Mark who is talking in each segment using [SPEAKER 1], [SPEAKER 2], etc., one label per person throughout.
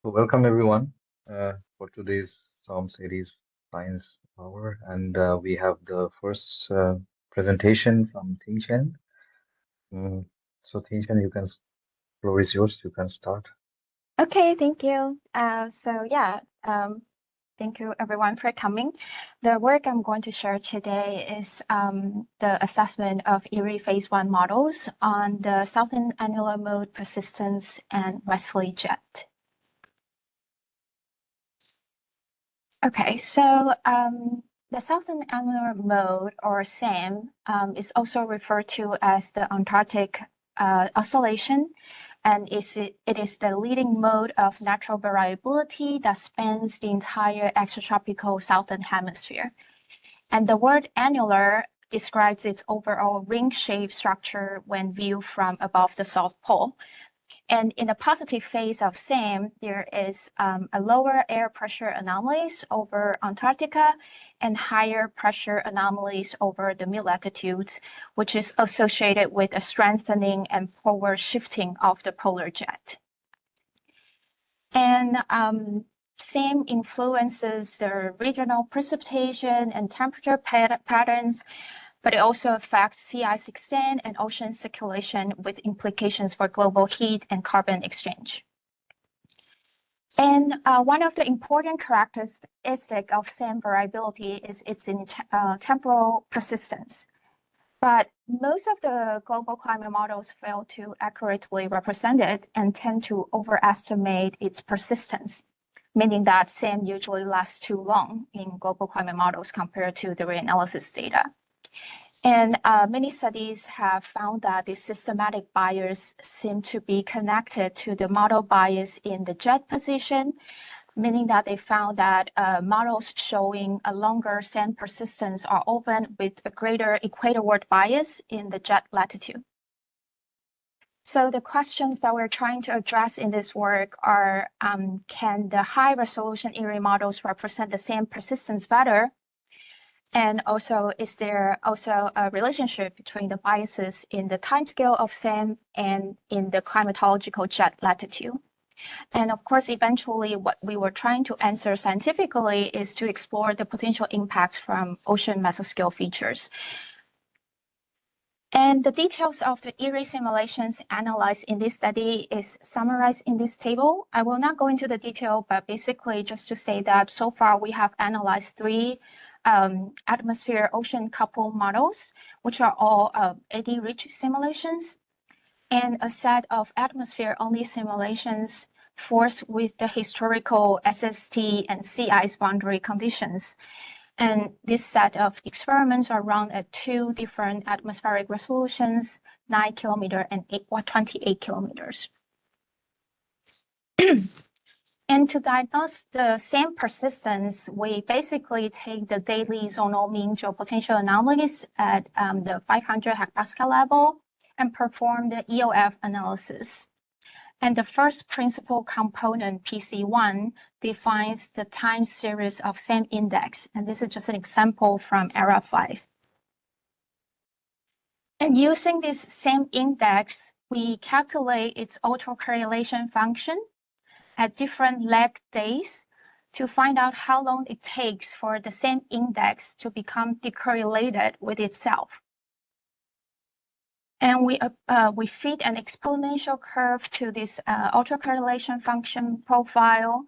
[SPEAKER 1] So welcome everyone for today's Psalm series Science Hour, and we have the first presentation from Ting-Chen. Mm, so Ting-Chen, floor is yours. You can start.
[SPEAKER 2] Okay, thank you. Thank you everyone for coming. The work I'm going to share today is the assessment of EERIE phase 1 models on the southern annular mode persistence and Westerly jet. Okay, so the southern annular mode, or SAM, is also referred to as the Antarctic oscillation, and it is the leading mode of natural variability that spans the entire extratropical southern hemisphere. And the word annular describes its overall ring-shaped structure when viewed from above the South Pole. And in the positive phase of SAM, there is a lower air pressure anomalies over Antarctica and higher pressure anomalies over the mid-latitudes, which is associated with a strengthening and polar shifting of the polar jet. And SAM influences the regional precipitation and temperature patterns, but it also affects sea ice extent and ocean circulation with implications for global heat and carbon exchange. And one of the important characteristics of SAM variability is its temporal persistence. But most of the global climate models fail to accurately represent it and tend to overestimate its persistence, meaning that SAM usually lasts too long in global climate models compared to the reanalysis data. And many studies have found that the systematic bias seem to be connected to the model bias in the jet position, meaning that they found that models showing a longer SAM persistence are often with a greater equatorward bias in the jet latitude. So the questions that we're trying to address in this work are, can the high resolution EERIE models represent the SAM persistence better? And also, is there also a relationship between the biases in the timescale of SAM and in the climatological jet latitude? And of course, eventually, what we were trying to answer scientifically is to explore the potential impacts from ocean mesoscale features. And the details of the EERIE simulations analyzed in this study is summarized in this table. I will not go into the detail, but basically just to say that so far we have analyzed 3 atmosphere ocean couple models, which are all eddy-rich simulations, and a set of atmosphere-only simulations forced with the historical SST and sea ice boundary conditions. And this set of experiments are run at 2 different atmospheric resolutions, 9 kilometers and 28 kilometers. And to diagnose the SAM persistence, we basically take the daily zonal mean geopotential anomalies at the 500 hectopascal level and perform the EOF analysis. And the first principal component, PC1, defines the time series of SAM index. And this is just an example from ERA 5. And using this SAM index, we calculate its autocorrelation function at different lag days to find out how long it takes for the SAM index to become decorrelated with itself. And we feed an exponential curve to this autocorrelation function profile,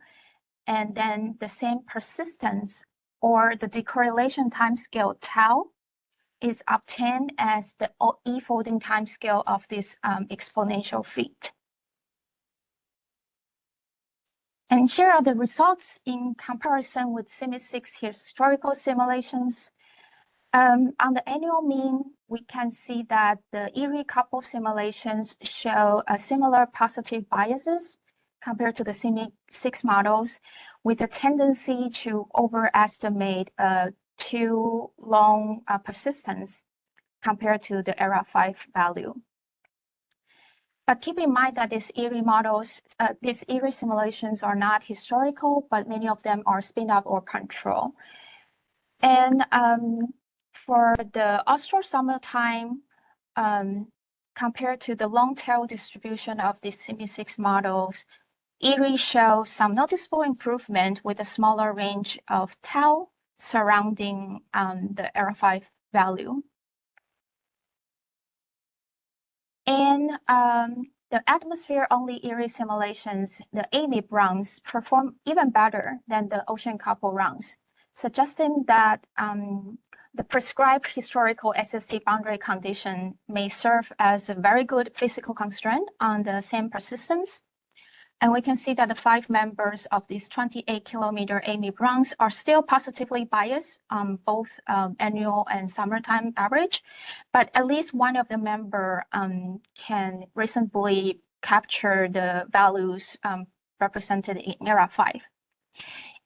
[SPEAKER 2] and then the SAM persistence or the decorrelation timescale tau is obtained as the e-folding timescale of this exponential feed. And here are the results in comparison with CIMI-6 historical simulations. On the annual mean, we can see that the EERIE couple simulations show a similar positive biases compared to the CIMI-6 models, with a tendency to overestimate too long persistence compared to the ERA 5 value. But keep in mind that these EERIE models, these EERIE simulations are not historical, but many of them are spin-up or control. And for the Austral summertime, compared to the long tail distribution of the CIMI-6 models, EERIE shows some noticeable improvement with a smaller range of tau surrounding the error 5 value. In the atmosphere-only EERIE simulations, the AMIP rounds perform even better than the ocean couple rounds, suggesting that the prescribed historical SST boundary condition may serve as a very good physical constraint on the same persistence. And we can see that the 5 members of these 28-kilometer AMIP rounds are still positively biased on both annual and summertime average, but at least one of the member can reasonably capture the values represented in ERA 5.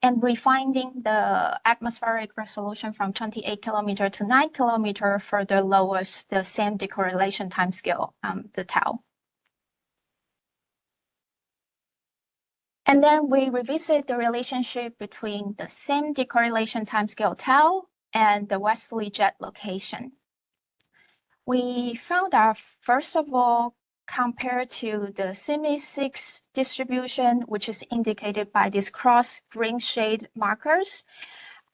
[SPEAKER 2] And refining the atmospheric resolution from 28 kilometer to 9 kilometer further lowers the same decorrelation timescale, the tau. And then we revisit the relationship between the same decorrelation timescale tau and the westerly jet location. We found that, first of all, compared to the SIMI-6 distribution, which is indicated by these cross green shade markers,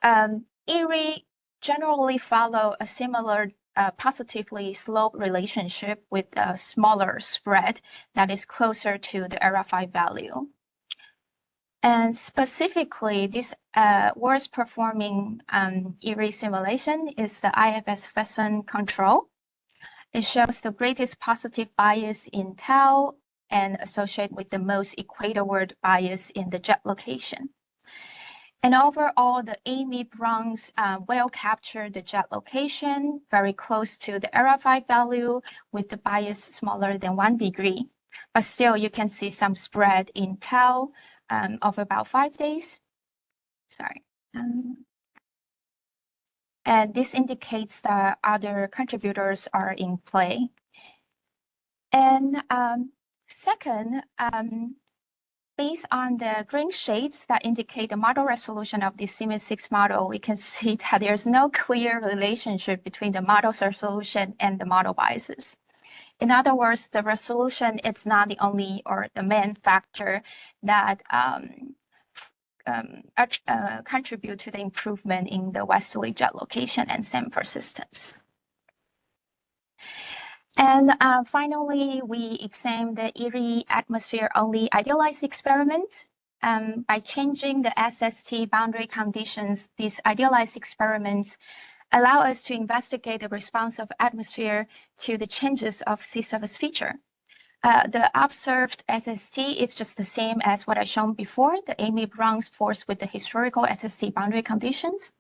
[SPEAKER 2] EERIE generally follow a similar positively sloped relationship with a smaller spread that is closer to the ERA 5 value. And specifically, this worst performing EERIE simulation is the IFS Wesson control. It shows the greatest positive bias in tau and associated with the most equatorward bias in the jet location. And overall, the AMIP rounds well capture the jet location, very close to the ERA 5 value with the bias smaller than 1 degree. But still, you can see some spread in tau of about 5 days. Sorry. And this indicates that other contributors are in play. And second, based on the green shades that indicate the model resolution of the SIMI-6 model, we can see that there's no clear relationship between the model's resolution and the model biases. In other words, the resolution is not the only or the main factor that contribute to the improvement in the westerly jet location and SAM persistence. And finally, we examined the EERIE atmosphere-only idealized experiment. By changing the SST boundary conditions, these idealized experiments allow us to investigate the response of atmosphere to the changes of sea surface feature. The observed SST is just the same as what I shown before, the AMIP rounds forced with the historical SST boundary conditions.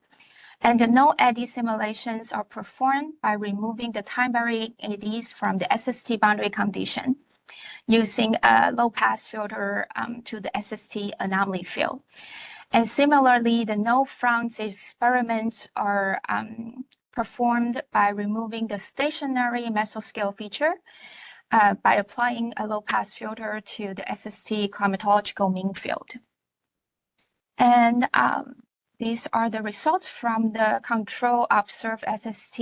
[SPEAKER 2] And the no eddy simulations are performed by removing the time-varying eddies from the SST boundary condition using a low-pass filter to the SST anomaly field. And similarly, the no fronts experiments are performed by removing the stationary mesoscale feature by applying a low-pass filter to the SST climatological mean field. And these are the results from the control observed SST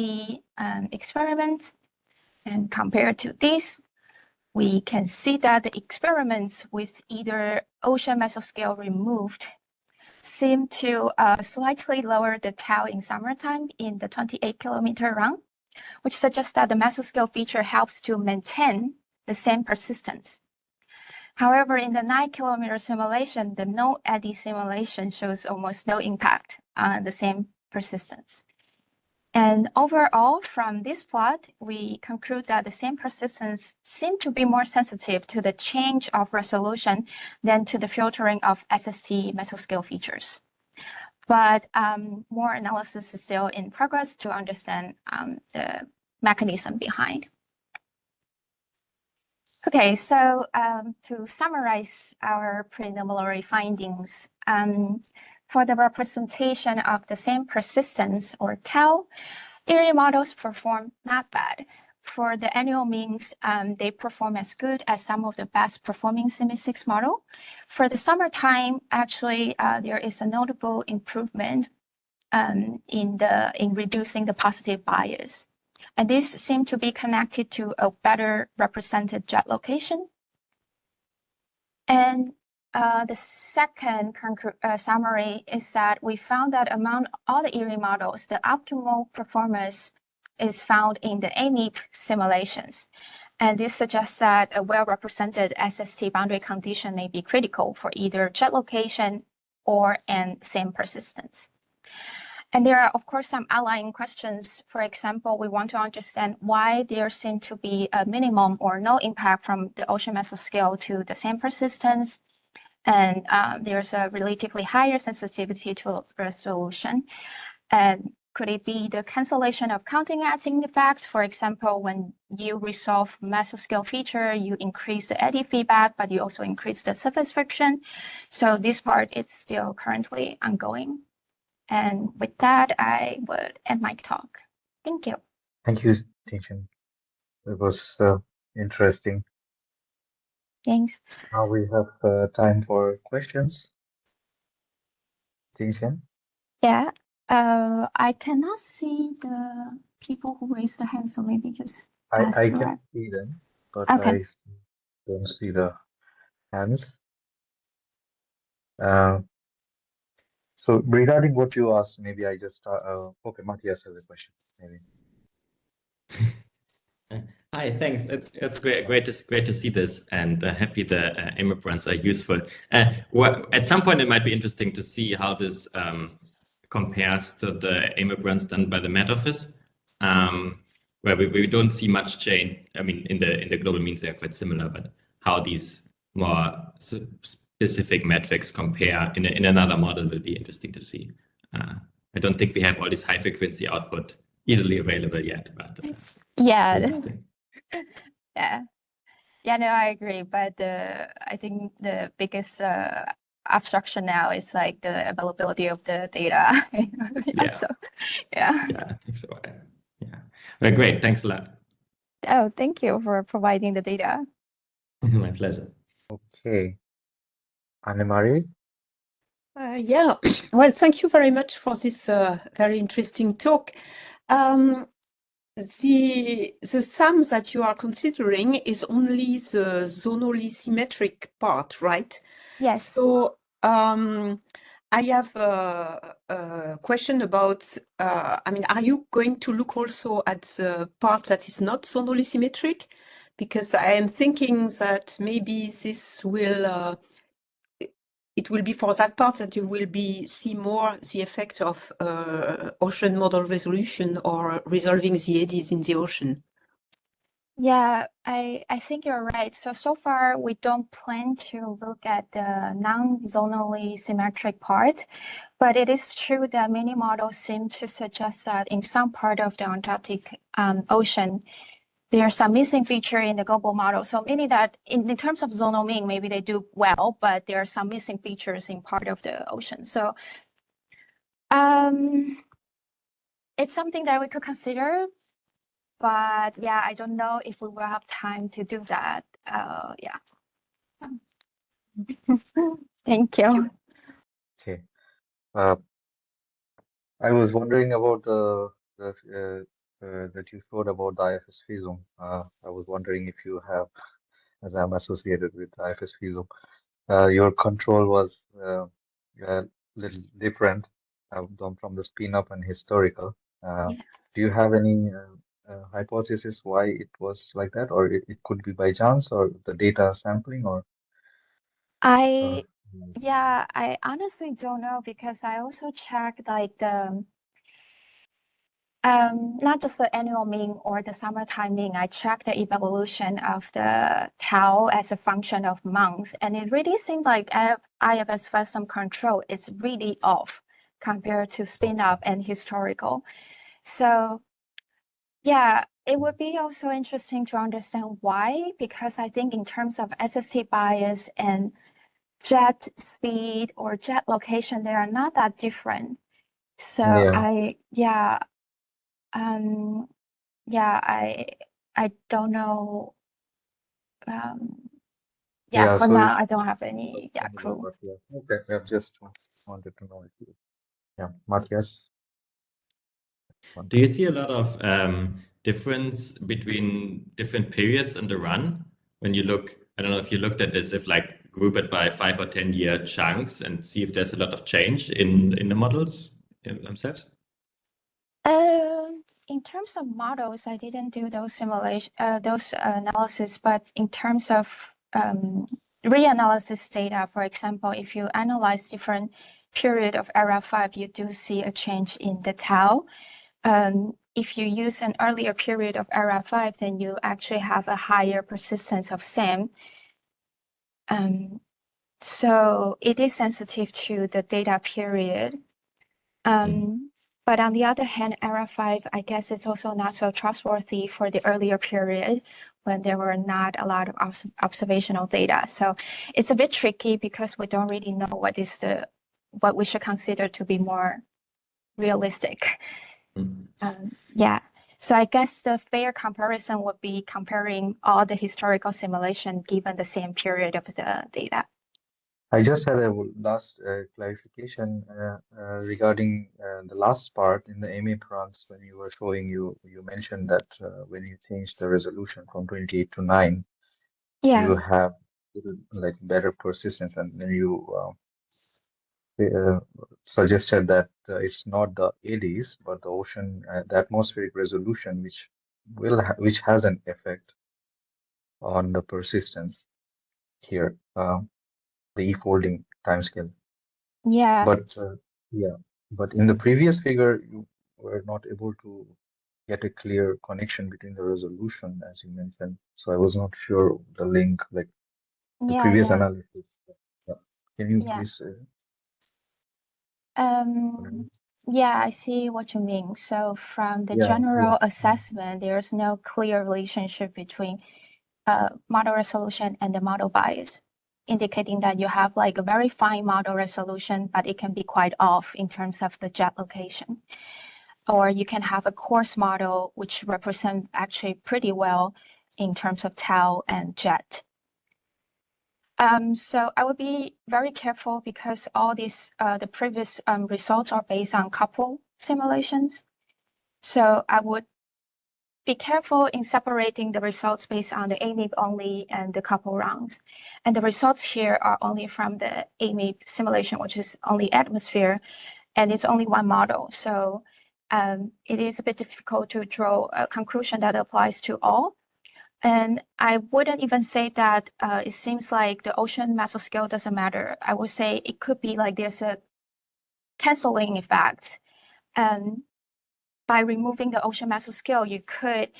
[SPEAKER 2] experiment. And compared to this, we can see that the experiments with either ocean mesoscale removed seem to slightly lower the tau in summertime in the 28-kilometer round, which suggests that the mesoscale feature helps to maintain the same persistence. However, in the 9-kilometer simulation, the no eddy simulation shows almost no impact on the same persistence. And overall, from this plot, we conclude that the same persistence seem to be more sensitive to the change of resolution than to the filtering of SST mesoscale features. But more analysis is still in progress to understand the mechanism behind. Okay, so to summarize our preliminary findings, for the representation of the same persistence or tau, EERIE models perform not bad. For the annual means, they perform as good as some of the best performing SIMI-6 model. For the summertime, actually, there is a notable improvement in reducing the positive bias. And this seemed to be connected to a better represented jet location. And the second summary is that we found that among all the EERIE models, the optimal performance is found in the AMIP simulations. And this suggests that a well-represented SST boundary condition may be critical for either jet location or SAM persistence. And there are, of course, some outlying questions. For example, we want to understand why there seems to be a minimum or no impact from the ocean mesoscale to the SAM persistence. And there's a relatively higher sensitivity to resolution. And could it be the cancellation of counting-acting effects? For example, when you resolve mesoscale feature, you increase the eddy feedback, but you also increase the surface friction. So this part is still currently ongoing. And with that, I would end my talk. Thank you.
[SPEAKER 1] Thank you, Ting-Chen. It was interesting.
[SPEAKER 2] Thanks.
[SPEAKER 1] Now we have time for questions. Ting-Chen?
[SPEAKER 2] Yeah. I cannot see the people who raised the hand, so maybe just ask
[SPEAKER 1] I
[SPEAKER 2] the
[SPEAKER 1] can
[SPEAKER 2] rep.
[SPEAKER 1] see them, but
[SPEAKER 2] Okay.
[SPEAKER 1] I don't see the hands. So regarding what you asked, maybe I just okay, Matthias has a question, maybe.
[SPEAKER 3] Hi, thanks. It's great to see this, and happy the AMIP runs are useful. At some point, it might be interesting to see how this compares to the AMIP runs done by the Met Office, where we don't see much change. I mean, in the global means, they are quite similar, but how these more specific metrics compare in another model will be interesting to see. I don't think we have all this high frequency output easily available yet, but
[SPEAKER 2] Yeah.
[SPEAKER 3] interesting.
[SPEAKER 2] Yeah, no, I agree. But I think the biggest obstruction now is like the availability of the data.
[SPEAKER 3] Yeah.
[SPEAKER 2] So, yeah.
[SPEAKER 3] Yeah, I think so. Yeah. Well, great. Thanks a lot.
[SPEAKER 2] Oh, thank you for providing the data.
[SPEAKER 3] My pleasure.
[SPEAKER 1] Okay. Annemarie?
[SPEAKER 4] Yeah, well, thank you very much for this very interesting talk. The SAM that you are considering is only the zonally symmetric part, right?
[SPEAKER 2] Yes.
[SPEAKER 4] So I have a question about, I mean, are you going to look also at the part that is not zonally symmetric? Because I am thinking that maybe this will it will be for that part that you will see more the effect of ocean model resolution or resolving the eddies in the ocean.
[SPEAKER 2] Yeah, I think you're right. So far, we don't plan to look at the non-zonally symmetric part, but it is true that many models seem to suggest that in some part of the Antarctic Ocean, there's some missing feature in the global model. So meaning that in terms of zonal mean, maybe they do well, but there are some missing features in part of the ocean. So it's something that we could consider, but yeah, I don't know if we will have time to do that. Yeah. Thank you.
[SPEAKER 1] Okay. I was wondering about the that you showed about the IFS free zone. I was wondering if you have, as I'm associated with IFS free zone, your control was a little different from the spin up and historical.
[SPEAKER 2] Yeah.
[SPEAKER 1] Do you have any hypothesis why it was like that, or it could be by chance, or the data sampling, or?
[SPEAKER 2] Yeah, I honestly don't know because I also checked like the not just the annual mean or the summertime mean. I checked the evolution of the tau as a function of months, and it really seemed like IFS some control is really off compared to spin up and historical. So yeah, it would be also interesting to understand why, because I think in terms of SST bias and jet speed or jet location, they are not that different. So
[SPEAKER 1] Yeah.
[SPEAKER 2] I don't know.
[SPEAKER 1] Yeah,
[SPEAKER 2] For
[SPEAKER 1] so
[SPEAKER 2] now, I don't have any clue.
[SPEAKER 1] but yeah. Okay, I just wanted to know if you, yeah, Matthias.
[SPEAKER 3] Do you see a lot of difference between different periods in the run when you look? I don't know if you looked at this, if like group it by 5 or 10 year chunks and see if there's a lot of change in the models themselves?
[SPEAKER 2] In terms of models, I didn't do those simulation, those analysis, but in terms of reanalysis data, for example, if you analyze different period of era 5, you do see a change in the tau. If you use an earlier period of era 5, then you actually have a higher persistence of SAM. So it is sensitive to the data period. But on the other hand, era 5, I guess it's also not so trustworthy for the earlier period when there were not a lot of observational data. So it's a bit tricky because we don't really know what we should consider to be more realistic. Yeah. So I guess the fair comparison would be comparing all the historical simulation given the same period of the data.
[SPEAKER 1] I just had a last clarification regarding the last part in the EMIPRANS when you were showing you mentioned that when you change the resolution from 28 to 9, you have like better persistence, and then you suggested that it's not the eddies but the ocean, the atmospheric resolution, which has an effect on the persistence here. The e-folding timescale.
[SPEAKER 2] Yeah.
[SPEAKER 1] But in the previous figure, you were not able to get a clear connection between the resolution, as you mentioned. So I was not sure the link, like the previous analysis. Can you please?
[SPEAKER 2] Yeah, I see what you mean. So from the general assessment, there's no clear relationship between model resolution and the model bias, indicating that you have like a very fine model resolution, but it can be quite off in terms of the jet location. Or you can have a coarse model, which represent actually pretty well in terms of tau and jet. So I would be very careful because all these, the previous results are based on couple simulations. So I would be careful in separating the results based on the AMIP only and the couple rounds. And the results here are only from the AMIP simulation, which is only atmosphere, and it's only one model. So it is a bit difficult to draw a conclusion that applies to all. And I wouldn't even say that it seems like the ocean mesoscale doesn't matter. I would say it could be like there's a canceling effect. By removing the ocean mesoscale, you could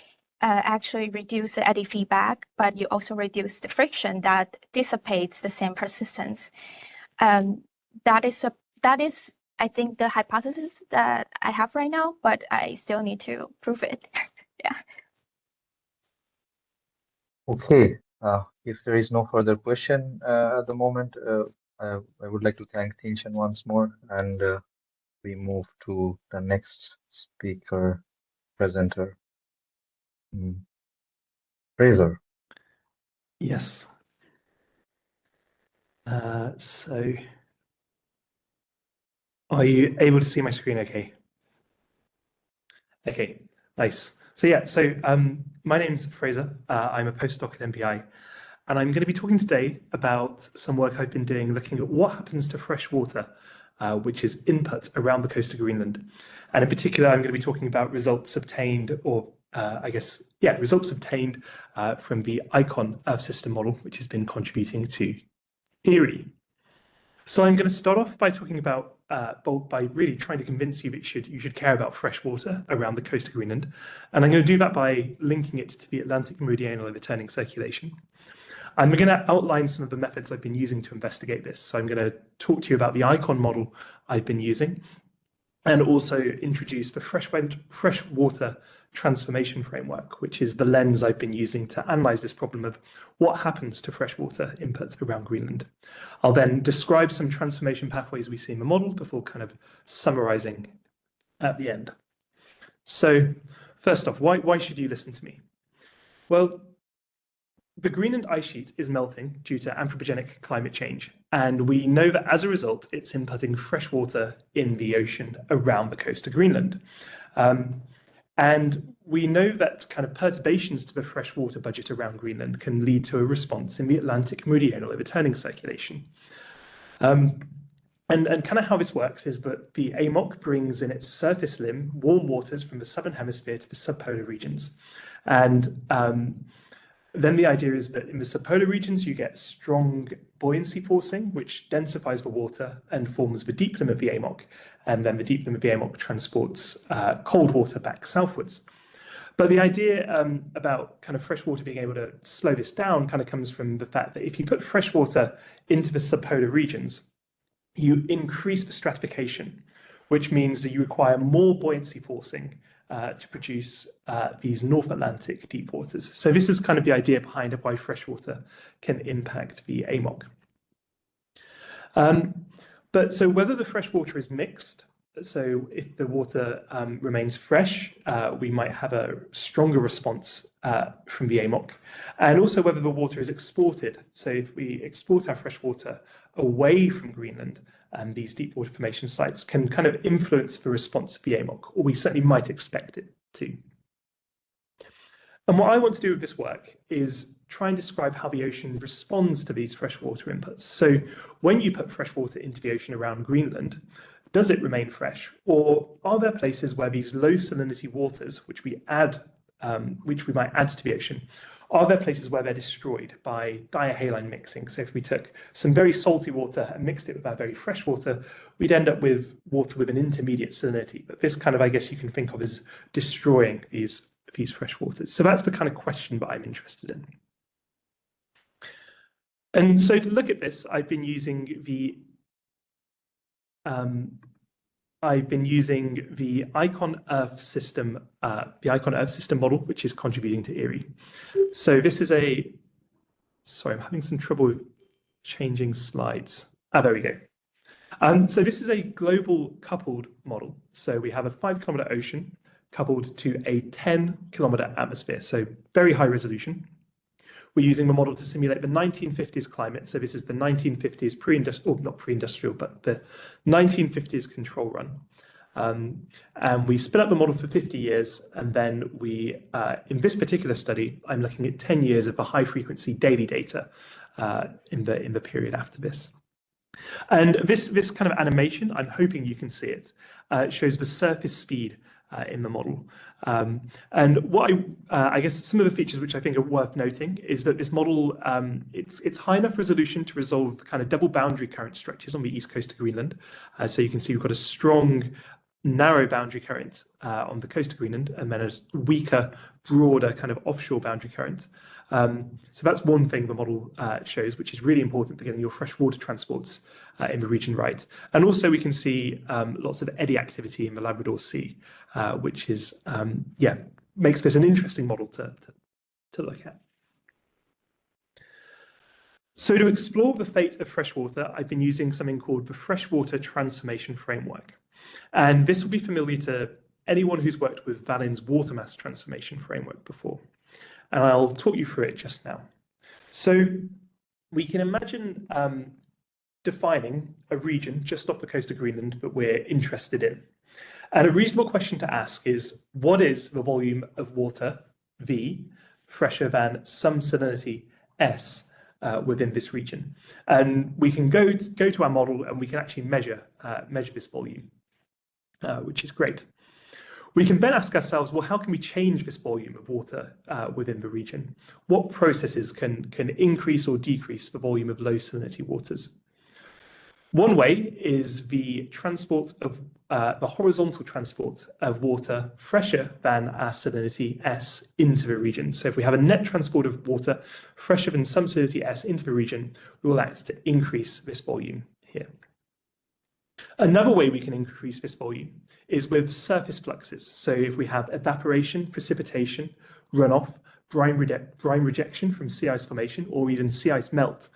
[SPEAKER 2] actually reduce the eddy feedback, but you also reduce the friction that dissipates the same persistence. That is, I think, the hypothesis that I have right now, but I still need to prove it. Yeah.
[SPEAKER 1] Okay. If there is no further question at the moment, I would like to thank Ting-Chen once more, and we move to the next speaker, presenter, Fraser.
[SPEAKER 5] Yes. So are you able to see my screen okay? Okay, nice. So yeah, my name's Fraser. I'm a postdoc at MPI, and I'm going to be talking today about some work I've been doing looking at what happens to fresh water, which is input around the coast of Greenland. And in particular, I'm going to be talking about results obtained, or results obtained from the ICON Earth System model, which has been contributing to EERIE. So I'm going to start off by talking about, by really trying to convince you that you should care about fresh water around the coast of Greenland. And I'm going to do that by linking it to the Atlantic meridional overturning circulation. I'm going to outline some of the methods I've been using to investigate this. So I'm going to talk to you about the ICON model I've been using, and also introduce the freshwater transformation framework, which is the lens I've been using to analyze this problem of what happens to freshwater input around Greenland. I'll then describe some transformation pathways we see in the model before kind of summarizing at the end. So first off, why should you listen to me? Well, the Greenland ice sheet is melting due to anthropogenic climate change, and we know that as a result, it's inputting fresh water in the ocean around the coast of Greenland. And we know that kind of perturbations to the freshwater budget around Greenland can lead to a response in the Atlantic meridional overturning circulation. And kind of how this works is that the AMOC brings in its surface limb warm waters from the southern hemisphere to the subpolar regions. And then the idea is that in the subpolar regions, you get strong buoyancy forcing, which densifies the water and forms the deep limb of the AMOC. And then the deep limb of the AMOC transports cold water back southwards. But the idea about kind of freshwater being able to slow this down kind of comes from the fact that if you put freshwater into the subpolar regions, you increase the stratification, which means that you require more buoyancy forcing to produce these North Atlantic deep waters. So this is kind of the idea behind why freshwater can impact the AMOC. But so whether the freshwater is mixed, so if the water remains fresh, we might have a stronger response from the AMOC. And also whether the water is exported. So if we export our freshwater away from Greenland, and these deep water formation sites can kind of influence the response of the AMOC, or we certainly might expect it to. And what I want to do with this work is try and describe how the ocean responds to these freshwater inputs. So when you put freshwater into the ocean around Greenland, does it remain fresh? Or are there places where these low salinity waters, which we might add to the ocean, are there places where they're destroyed by diahaline mixing? So if we took some very salty water and mixed it with our very fresh water, we'd end up with water with an intermediate salinity. But this kind of, I guess you can think of as destroying these fresh waters. So that's the kind of question that I'm interested in. And so to look at this, I've been using the Icon Earth system, model, which is contributing to EERIE. So this is sorry, I'm having some trouble with changing slides. There we go. So this is a global coupled model. So we have a 5-kilometer ocean coupled to a 10-kilometer atmosphere, so very high resolution. We're using the model to simulate the 1950s climate. So this is the 1950s not pre-industrial, but the 1950s control run. And we spin up the model for 50 years. And then we, in this particular study, I'm looking at 10 years of the high frequency daily data in the period after this. And this kind of animation, I'm hoping you can see it, shows the surface speed in the model. And what I guess some of the features which I think are worth noting is that this model, it's high enough resolution to resolve kind of double boundary current structures on the east coast of Greenland. So you can see we've got a strong, narrow boundary current on the coast of Greenland, and then a weaker, broader kind of offshore boundary current. So that's one thing the model shows, which is really important for getting your freshwater transports in the region right. And also we can see lots of eddy activity in the Labrador Sea, which is, makes this an interesting model to look at. So to explore the fate of freshwater, I've been using something called the Freshwater Transformation Framework. And this will be familiar to anyone who's worked with Vallin's water mass transformation framework before. And I'll talk you through it just now. So we can imagine defining a region just off the coast of Greenland that we're interested in. And a reasonable question to ask is, what is the volume of water, V, fresher than some salinity, S, within this region? And we can go to our model and we can actually measure this volume, which is great. We can then ask ourselves, well, how can we change this volume of water within the region? What processes can increase or decrease the volume of low salinity waters? One way is the transport of the horizontal transport of water fresher than our salinity S into the region. So if we have a net transport of water fresher than some salinity S into the region, we will act to increase this volume here. Another way we can increase this volume is with surface fluxes. So if we have evaporation, precipitation, runoff, brine rejection from sea ice formation, or even sea ice melt,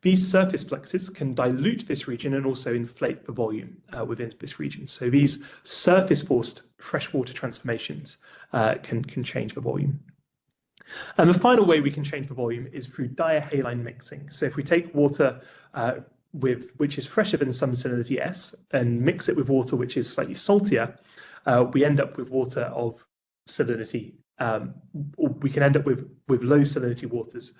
[SPEAKER 5] these surface fluxes can dilute this region and also inflate the volume within this region. So these surface forced freshwater transformations can change the volume. And the final way we can change the volume is through diahaline mixing. So if we take water which is fresher than some salinity S, and mix it with water which is slightly saltier, we end up with water of salinity, or we can end up with low salinity waters,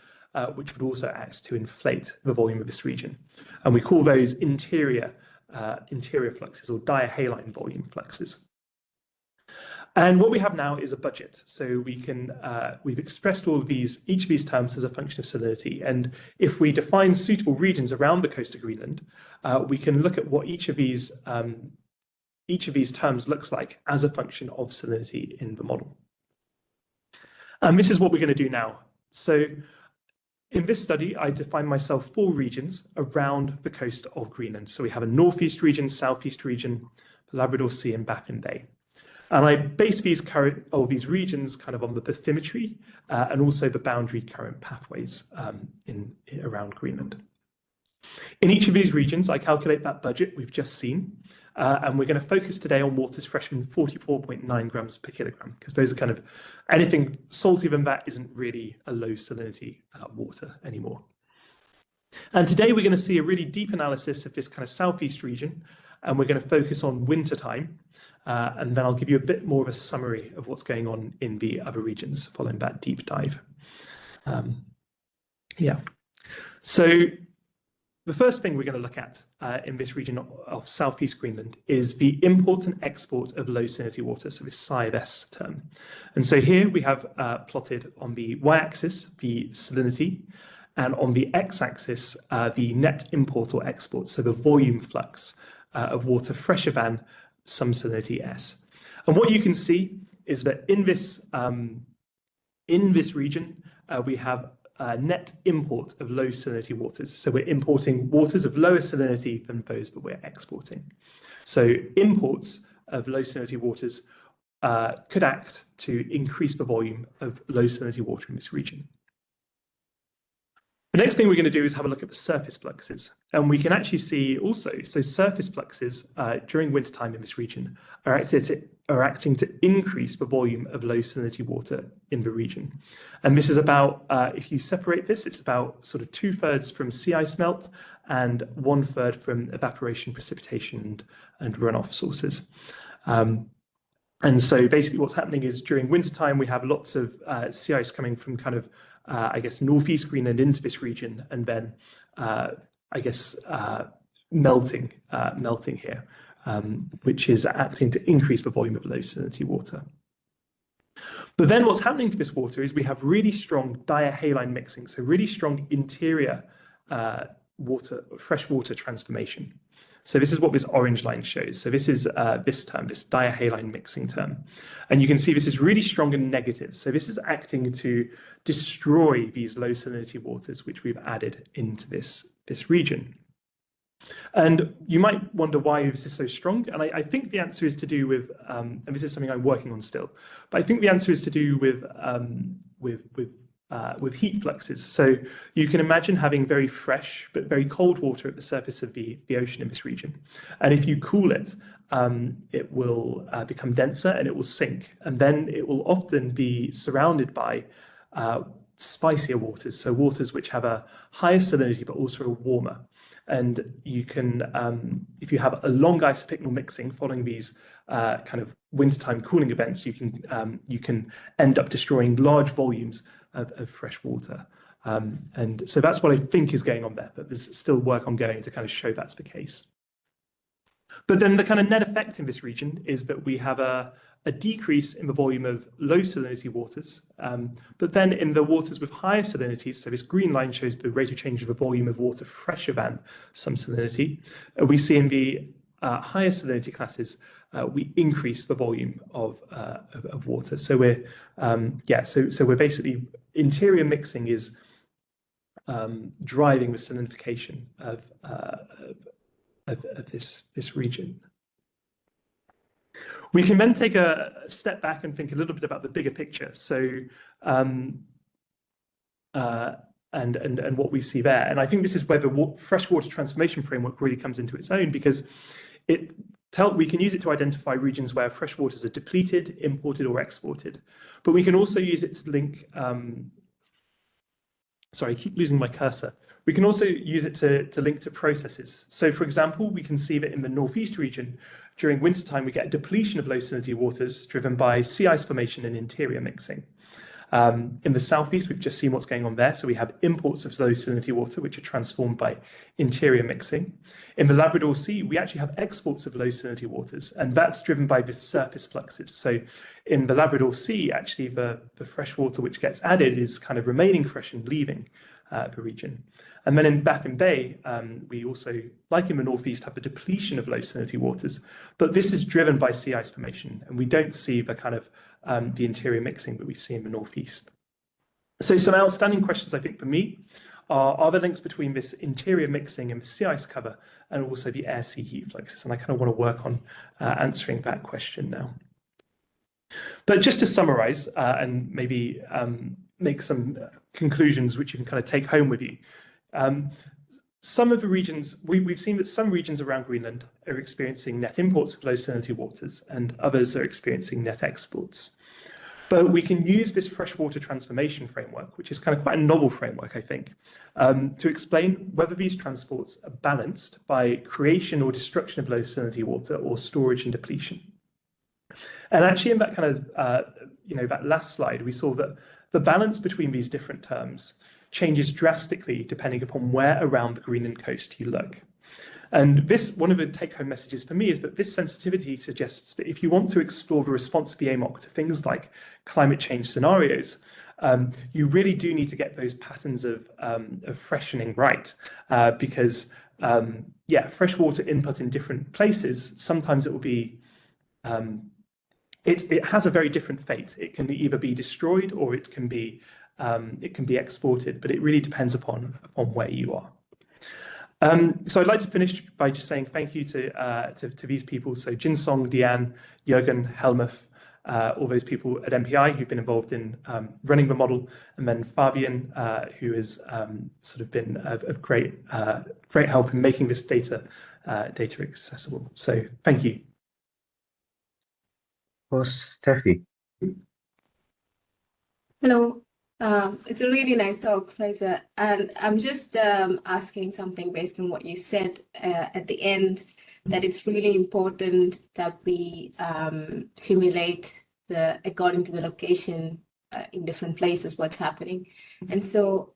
[SPEAKER 5] which would also act to inflate the volume of this region. And we call those interior fluxes, or diahaline volume fluxes. And what we have now is a budget. So we can, we've expressed each of these terms as a function of salinity. And if we define suitable regions around the coast of Greenland, we can look at what each of these terms looks like as a function of salinity in the model. And this is what we're going to do now. So in this study, I defined myself 4 regions around the coast of Greenland. So we have a northeast region, southeast region, the Labrador Sea, and Baffin Bay. And I base these regions kind of on the bathymetry and also the boundary current pathways around Greenland. In each of these regions, I calculate that budget we've just seen, and we're going to focus today on waters fresher than 44.9 grams per kilogram, because those are kind of, anything saltier than that isn't really a low salinity water anymore. And today we're going to see a really deep analysis of this kind of southeast region, and we're going to focus on winter time, and then I'll give you a bit more of a summary of what's going on in the other regions following that deep dive. So the first thing we're going to look at in this region of southeast Greenland is the import and export of low salinity water, so this psi of S term. And so here we have plotted on the y-axis the salinity, and on the x-axis the net import or export, so the volume flux of water fresher than some salinity S. And what you can see is that in this region we have net import of low salinity waters. So we're importing waters of lower salinity than those that we're exporting. So imports of low salinity waters could act to increase the volume of low salinity water in this region. The next thing we're going to do is have a look at the surface fluxes. And we can actually see also, so surface fluxes during wintertime in this region are acting to increase the volume of low salinity water in the region. And this is about, if you separate this, it's about sort of 2/3 from sea ice melt and 1/3 from evaporation, precipitation, and runoff sources. And so basically what's happening is during wintertime, we have lots of sea ice coming from kind of, I guess, northeast Greenland into this region, and then, I guess, melting here, which is acting to increase the volume of low salinity water. But then what's happening to this water is we have really strong diahaline mixing, so really strong interior freshwater transformation. So this is what this orange line shows. So this is this term, this diahaline mixing term. And you can see this is really strong and negative. So this is acting to destroy these low salinity waters, which we've added into this region. And you might wonder why this is so strong. And I think the answer is to do with, and this is something I'm working on still, but I think the answer is to do with heat fluxes. So you can imagine having very fresh but very cold water at the surface of the ocean in this region. And if you cool it, it will become denser and it will sink. And then it will often be surrounded by spicier waters, so waters which have a higher salinity but also warmer. And you can, if you have a long isopycnal mixing following these kind of wintertime cooling events, you can end up destroying large volumes of fresh water. And so that's what I think is going on there, but there's still work ongoing to kind of show that's the case. But then the kind of net effect in this region is that we have a decrease in the volume of low salinity waters, but then in the waters with higher salinities, so this green line shows the rate of change of the volume of water fresher than some salinity, we see in the higher salinity classes, we increase the volume of water. So we're, so we're basically, interior mixing is driving the salinification of this region. We can then take a step back and think a little bit about the bigger picture. So, and what we see there. And I think this is where the freshwater transformation framework really comes into its own, because we can use it to identify regions where freshwaters are depleted, imported, or exported. But we can also use it to link sorry, I keep losing my cursor. We can also use it to link to processes. So for example, we can see that in the northeast region, during wintertime, we get a depletion of low salinity waters driven by sea ice formation and interior mixing. In the southeast, we've just seen what's going on there. So we have imports of low salinity water, which are transformed by interior mixing. In the Labrador Sea, we actually have exports of low salinity waters, and that's driven by the surface fluxes. So in the Labrador Sea, actually, the fresh water which gets added is kind of remaining fresh and leaving the region. And then in Baffin Bay, we also, like in the northeast, have the depletion of low salinity waters, but this is driven by sea ice formation, and we don't see the kind of the interior mixing that we see in the northeast. So some outstanding questions, I think, for me are the links between this interior mixing and the sea ice cover and also the air-sea heat fluxes, and I kind of want to work on answering that question now. But just to summarize and maybe make some conclusions which you can kind of take home with you. Some of the regions, we've seen that some regions around Greenland are experiencing net imports of low salinity waters and others are experiencing net exports. But we can use this freshwater transformation framework, which is kind of quite a novel framework, I think, to explain whether these transports are balanced by creation or destruction of low salinity water or storage and depletion. And actually in that kind of, that last slide, we saw that the balance between these different terms changes drastically depending upon where around the Greenland coast you look. And this, one of the take-home messages for me is that this sensitivity suggests that if you want to explore the response of the AMOC to things like climate change scenarios, you really do need to get those patterns of freshening right, because freshwater input in different places, sometimes it will be, it has a very different fate. It can either be destroyed or it can be exported, but it really depends upon where you are. So I'd like to finish by just saying thank you to these people. So Jinsong, Deanne, Jürgen, Helmuth, all those people at MPI who've been involved in running the model, and then Fabian, who has sort of been of great help in making this data accessible. So thank you.
[SPEAKER 1] Oh, Steffi.
[SPEAKER 6] Hello. It's a really nice talk, Fraser. And I'm just asking something based on what you said at the end, that it's really important that we simulate according to the location in different places, what's happening. And so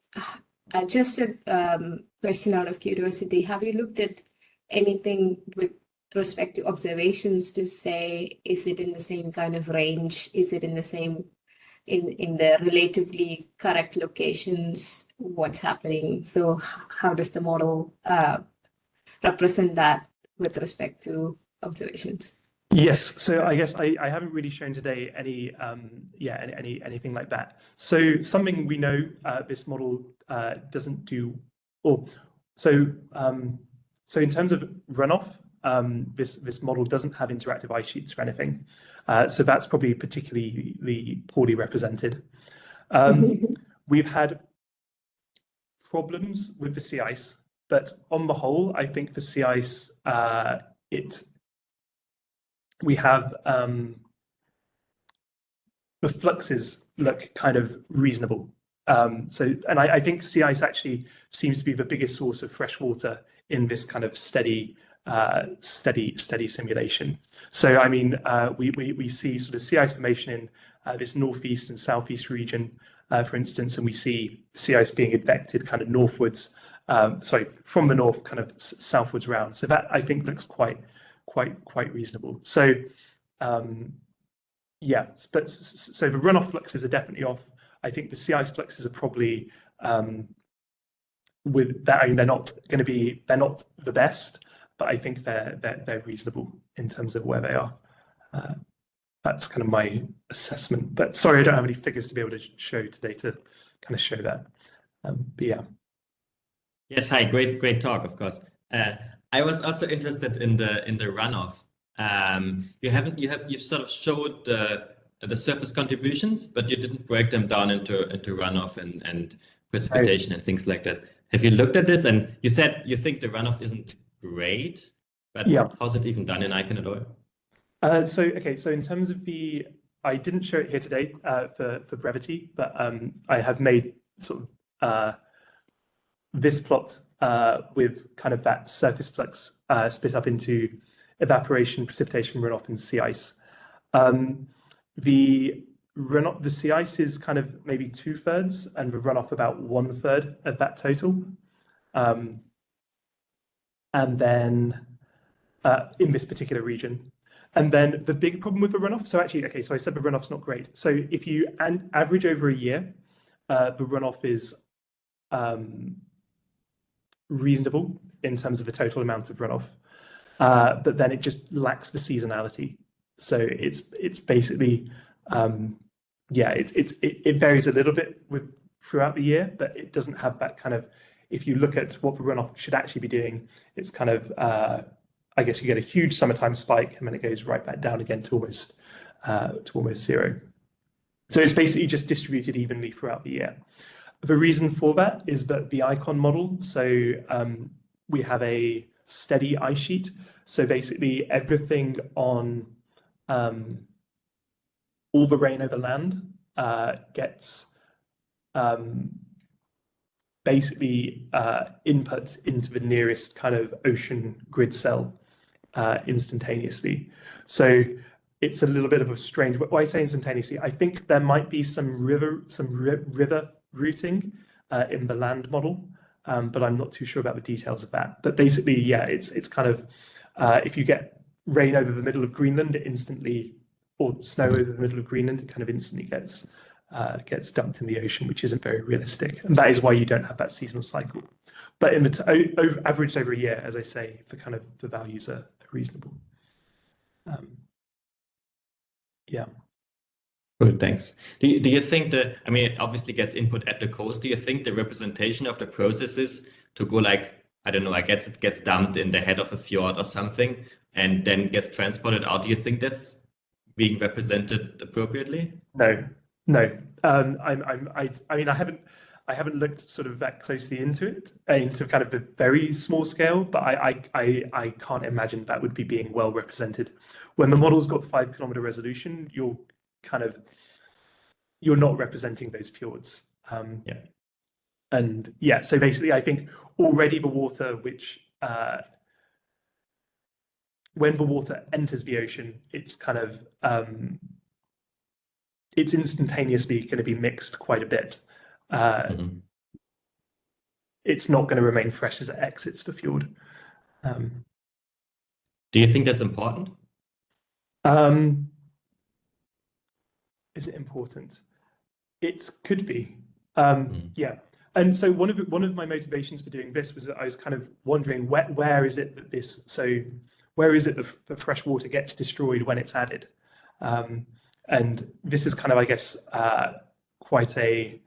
[SPEAKER 6] just a question out of curiosity, have you looked at anything with respect to observations to say, is it in the same kind of range? Is it in the same in the relatively correct locations, what's happening? So how does the model represent that with respect to observations?
[SPEAKER 5] Yes, so I guess I haven't really shown today anything like that. So something we know this model doesn't do, so in terms of runoff, this model doesn't have interactive ice sheets or anything. So that's probably particularly poorly represented. We've had problems with the sea ice, but on the whole, I think the sea ice, we have the fluxes look kind of reasonable. And I think sea ice actually seems to be the biggest source of fresh water in this kind of steady simulation. So I mean, we see sort of sea ice formation in this northeast and southeast region, for instance, and we see sea ice being advected kind of northwards, from the north, kind of southwards round. So that I think looks quite reasonable. So yeah, but so the runoff fluxes are definitely off. I think the sea ice fluxes are probably with that. I mean, they're not the best, but I think they're reasonable in terms of where they are. That's kind of my assessment. But sorry, I don't have any figures to be able to show today to kind of show that. But yeah.
[SPEAKER 3] Yes, hi, great talk, of course. I was also interested in the runoff. You've sort of showed the surface contributions, but you didn't break them down into runoff and precipitation and things like that. Have you looked at this? And you said you think the runoff isn't great, but yeah, how's it even done in Annular?
[SPEAKER 5] So in terms of I didn't show it here today for brevity, but I have made sort of this plot with kind of that surface flux split up into evaporation, precipitation, runoff, and sea ice. The runoff, the sea ice is kind of maybe 2/3, and the runoff about 1/3 of that total. And then in this particular region. And then the big problem with the runoff, so actually, okay, so I said the runoff's not great. So if you average over a year, the runoff is reasonable in terms of the total amount of runoff, but then it just lacks the seasonality. So it's basically, it varies a little bit throughout the year, but it doesn't have that kind of, if you look at what the runoff should actually be doing, it's kind of, I guess you get a huge summertime spike and then it goes right back down again to almost zero. So it's basically just distributed evenly throughout the year. The reason for that is that the icon model, so we have a steady ice sheet. So basically everything on all the rain over land gets basically input into the nearest kind of ocean grid cell instantaneously. So it's a little bit of a strange, why I say instantaneously, I think there might be some river routing in the land model, but I'm not too sure about the details of that. But basically, yeah, it's kind of, if you get rain over the middle of Greenland, it instantly, or snow over the middle of Greenland, it kind of instantly gets dumped in the ocean, which isn't very realistic. And that is why you don't have that seasonal cycle. But in the averaged over a year, as I say, the values are reasonable. Yeah.
[SPEAKER 3] Good, thanks. Do you think that, I mean, it obviously gets input at the coast. Do you think the representation of the processes to go like, I don't know, I guess it gets dumped in the head of a fjord or something and then gets transported out? Do you think that's being represented appropriately?
[SPEAKER 5] No. I mean, I haven't looked sort of that closely into it, into kind of the very small scale, but I can't imagine that would be being well represented. When the model's got 5 kilometer resolution, you're not representing those fjords. And yeah, so basically, I think already the water, which when the water enters the ocean, it's kind of it's instantaneously going to be mixed quite a bit. It's not going to remain fresh as it exits the fjord.
[SPEAKER 3] Do you think that's important?
[SPEAKER 5] Is it important? It could be. Yeah. And so one of my motivations for doing this was that I was kind of wondering where is it that the fresh water gets destroyed when it's added? And this is kind of, I guess, quite a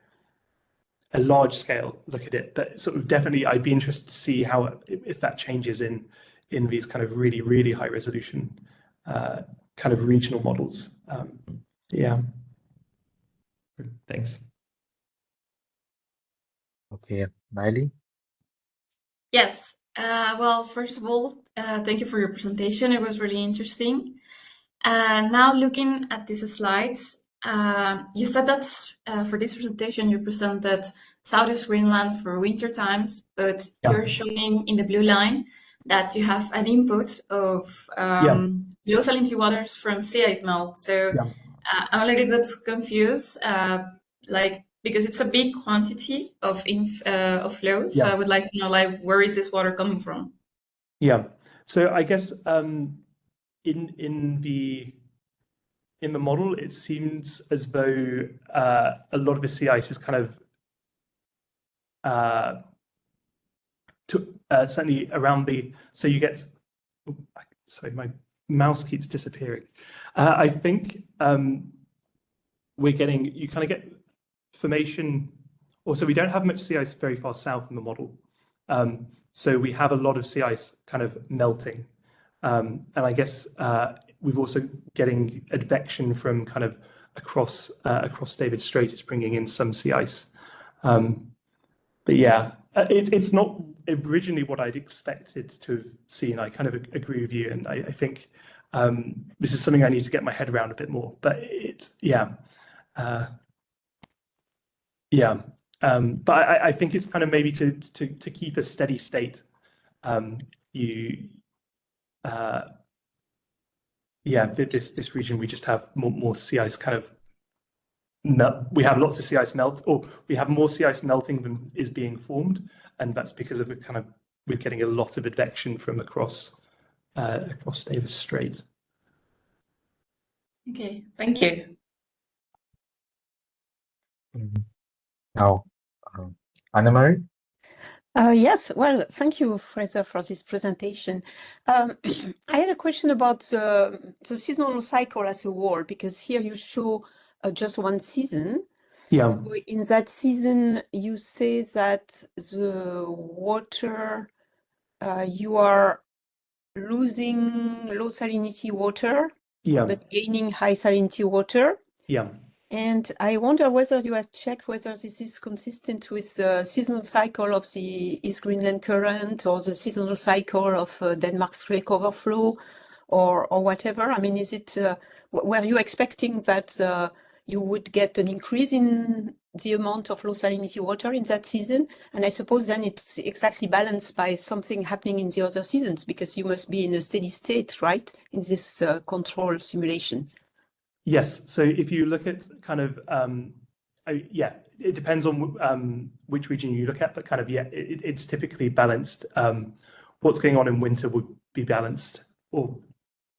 [SPEAKER 5] large scale look at it, but sort of definitely I'd be interested to see how, if that changes in these kind of really, really high resolution kind of regional models. Yeah.
[SPEAKER 3] Thanks.
[SPEAKER 1] Okay, Miley?
[SPEAKER 7] Yes. Well, first of all, thank you for your presentation. It was really interesting. Now looking at these slides, you said that for this presentation you presented Southeast Greenland for winter times, but you're showing in the blue line that you have an input of low salinity waters from sea ice melt. So I'm a little bit confused, because it's a big quantity of flow. So I would like to know, where is this water coming from?
[SPEAKER 5] Yeah. So I guess in the model, it seems as though a lot of the sea ice is kind of certainly around so you get, sorry, my mouse keeps disappearing. I think you kind of get formation, also we don't have much sea ice very far south in the model. So we have a lot of sea ice kind of melting. And I guess we've also getting advection from kind of across David Strait is bringing in some sea ice. But yeah, it's not originally what I'd expected to have seen. I kind of agree with you, and I think this is something I need to get my head around a bit more. But it's But I think it's kind of maybe to keep a steady state. This region, we just have more sea ice kind of melt. We have lots of sea ice melt, or we have more sea ice melting than is being formed, and that's because of we're getting a lot of advection from across Davis Strait.
[SPEAKER 7] Okay, thank you.
[SPEAKER 1] Now, Anna-Marie?
[SPEAKER 4] Yes, well, thank you, Fraser, for this presentation. I had a question about the seasonal cycle as a whole, because here you show just one season.
[SPEAKER 5] Yeah.
[SPEAKER 4] So in that season, you say that the water, you are losing low salinity water,
[SPEAKER 5] Yeah.
[SPEAKER 4] but gaining high salinity water.
[SPEAKER 5] Yeah.
[SPEAKER 4] And I wonder whether you have checked whether this is consistent with the seasonal cycle of the East Greenland current or the seasonal cycle of Denmark's lake overflow or whatever. I mean, is it, were you expecting that you would get an increase in the amount of low salinity water in that season? And I suppose then it's exactly balanced by something happening in the other seasons, because you must be in a steady state, right, in this control simulation.
[SPEAKER 5] Yes. So if you look at kind of, it depends on which region you look at, but kind of, it's typically balanced. What's going on in winter would be balanced or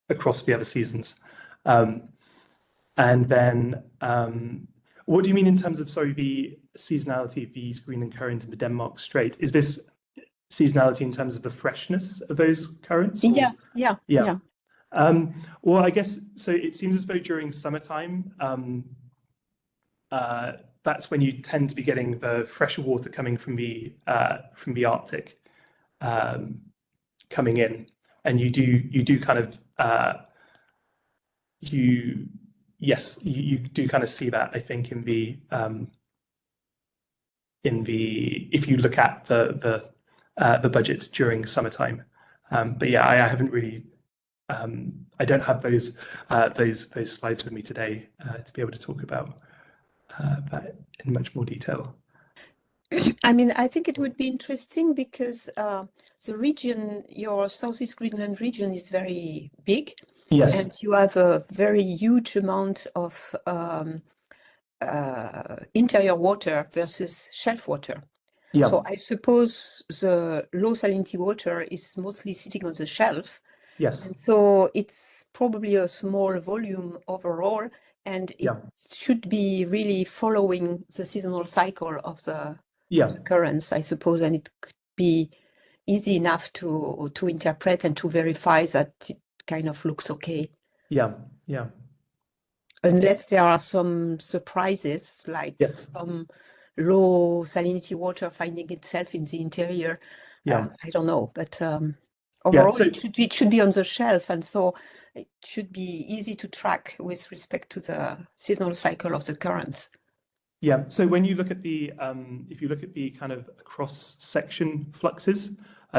[SPEAKER 5] across the other seasons. And then, what do you mean in terms of, sorry, the seasonality of the East Greenland current and the Denmark Strait? Is this seasonality in terms of the freshness of those currents? Or?
[SPEAKER 4] Yeah.
[SPEAKER 5] Well, I guess, so it seems as though during summertime, that's when you tend to be getting the fresher water coming from the Arctic coming in, and you do kind of you do kind of see that, I think, in the if you look at the budgets during summertime. But yeah, I haven't really. I don't have those slides with me today to be able to talk about that in much more detail.
[SPEAKER 4] I mean, I think it would be interesting because the region, your Southeast Greenland region, is very big.
[SPEAKER 5] Yes.
[SPEAKER 4] And you have a very huge amount of interior water versus shelf water.
[SPEAKER 5] Yeah.
[SPEAKER 4] So I suppose the low salinity water is mostly sitting on the shelf.
[SPEAKER 5] Yes.
[SPEAKER 4] And so it's probably a small volume overall, and it should be really following the seasonal cycle of the currents, I suppose, and it could be easy enough to interpret and to verify that it kind of looks okay.
[SPEAKER 5] Yeah.
[SPEAKER 4] Unless there are some surprises, like some low salinity water finding itself in the interior. I don't know, but overall,
[SPEAKER 5] so
[SPEAKER 4] it should be on the shelf, and so it should be easy to track with respect to the seasonal cycle of the currents.
[SPEAKER 5] Yeah. So when you look at the, if you look at the kind of cross-section fluxes,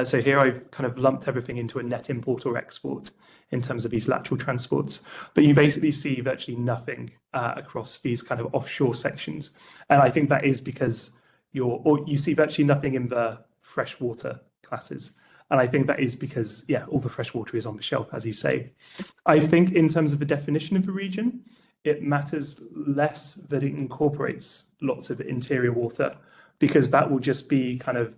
[SPEAKER 5] so here I've kind of lumped everything into a net import or export in terms of these lateral transports, but you basically see virtually nothing across these kind of offshore sections. And I think that is because you see virtually nothing in the freshwater classes. And I think that is because, all the fresh water is on the shelf, as you say. I think in terms of the definition of the region, it matters less that it incorporates lots of interior water, because that will just be kind of,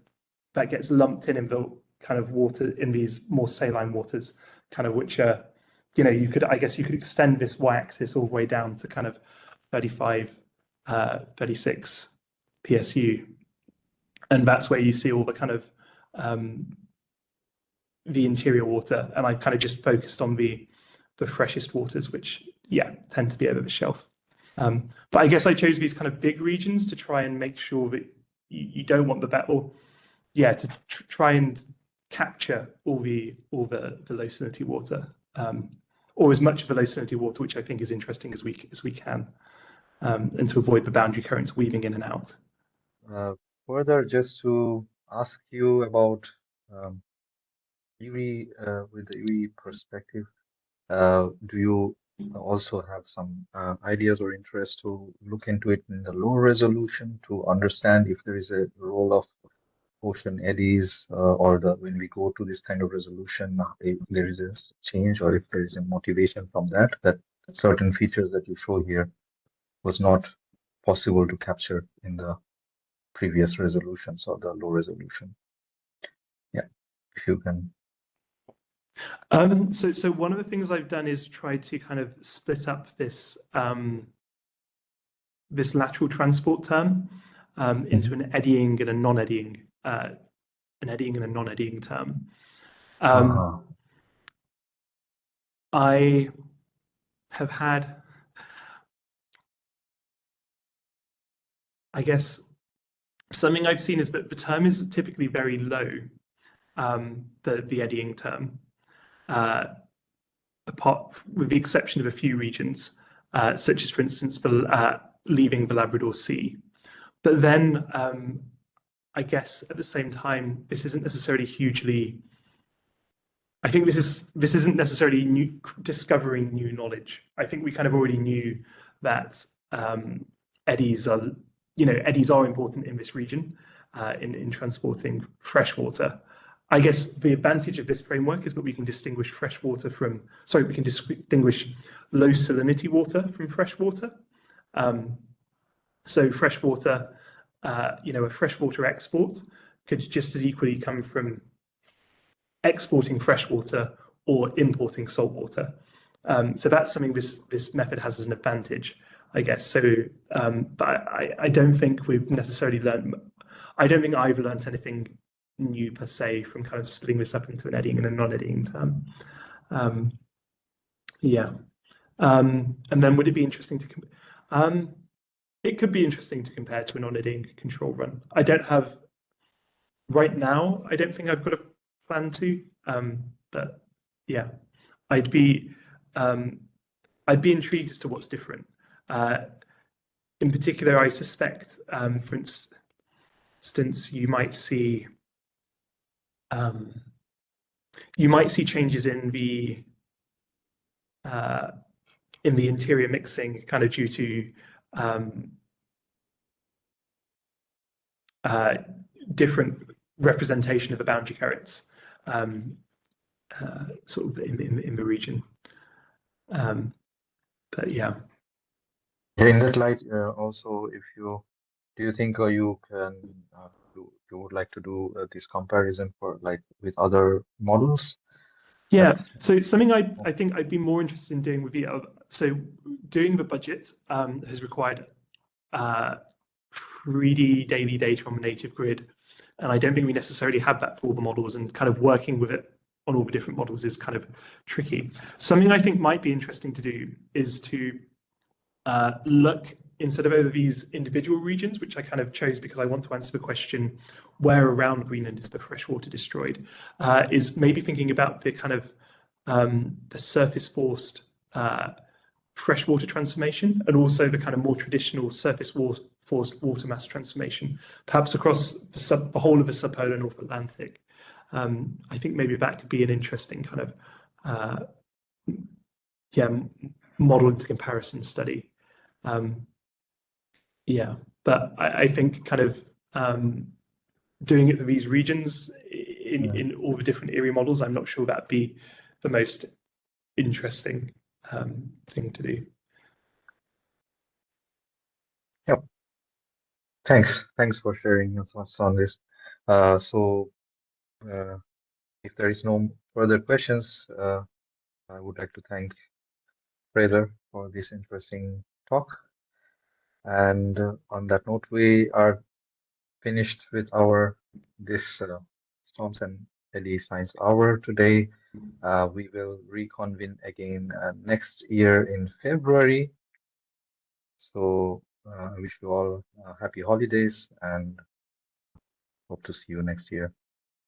[SPEAKER 5] that gets lumped in the kind of water in these more saline waters, kind of which are, you could extend this y-axis all the way down to kind of 35, 36 PSU. And that's where you see all the kind of the interior water. And I've kind of just focused on the freshest waters, which, tend to be over the shelf. But I guess I chose these kind of big regions to try and make sure that you don't want to try and capture all the low salinity water, or as much of the low salinity water, which I think is interesting as we can, and to avoid the boundary currents weaving in and out.
[SPEAKER 1] Further, just to ask you about EERIE, with the EERIE perspective, do you also have some ideas or interest to look into it in the low resolution to understand if there is a role of ocean eddies or when we go to this kind of resolution, if there is a change or if there is a motivation from that certain features that you show here was not possible to capture in the previous resolutions or the low resolution. Yeah, if you can.
[SPEAKER 5] So one of the things I've done is try to kind of split up this this lateral transport term into an eddying and a non-eddying, term. I have had, I guess, something I've seen is that the term is typically very low, the eddying term, with the exception of a few regions, such as, for instance, leaving the Labrador Sea. But then, I guess at the same time, this isn't necessarily hugely. I think this isn't necessarily discovering new knowledge. I think we kind of already knew that eddies are important in this region in transporting freshwater. I guess the advantage of this framework is that we can distinguish low salinity water from freshwater. So freshwater, a freshwater export could just as equally come from exporting freshwater or importing saltwater. So that's something this method has as an advantage, I guess. So, but I don't think we've necessarily learned. I don't think I've learned anything new per se from kind of splitting this up into an eddying and a non-eddying term. And then would it be interesting to? It could be interesting to compare to a non-eddying control run. I don't have right now. I don't think I've got a plan to. But yeah, I'd be intrigued as to what's different. In particular, I suspect, for instance, you might see changes in the interior mixing, kind of due to different representation of the boundary currents, sort of in the region. But yeah.
[SPEAKER 1] In that light, also, do you think you can you would like to do this comparison with other models?
[SPEAKER 5] Yeah, so something I think I'd be more interested in doing with so doing the budget has required 3D daily data on the native grid, and I don't think we necessarily have that for all the models, and kind of working with it on all the different models is kind of tricky. Something I think might be interesting to do is to look, instead of over these individual regions, which I kind of chose because I want to answer the question, where around Greenland is the freshwater destroyed, is maybe thinking about the kind of the surface forced freshwater transformation, and also the kind of more traditional surface forced water mass transformation, perhaps across the whole of the subpolar North Atlantic. I think maybe that could be an interesting kind of model into comparison study. But I think kind of doing it for these regions in all the different EERIE models, I'm not sure that'd be the most interesting thing to do.
[SPEAKER 1] Yep. Thanks for sharing your thoughts on this. If there is no further questions, I would like to thank Fraser for this interesting talk. And on that note, we are finished with this Storms and Eddy Science Hour today. We will reconvene again next year in February. So I wish you all happy holidays and hope to see you next year.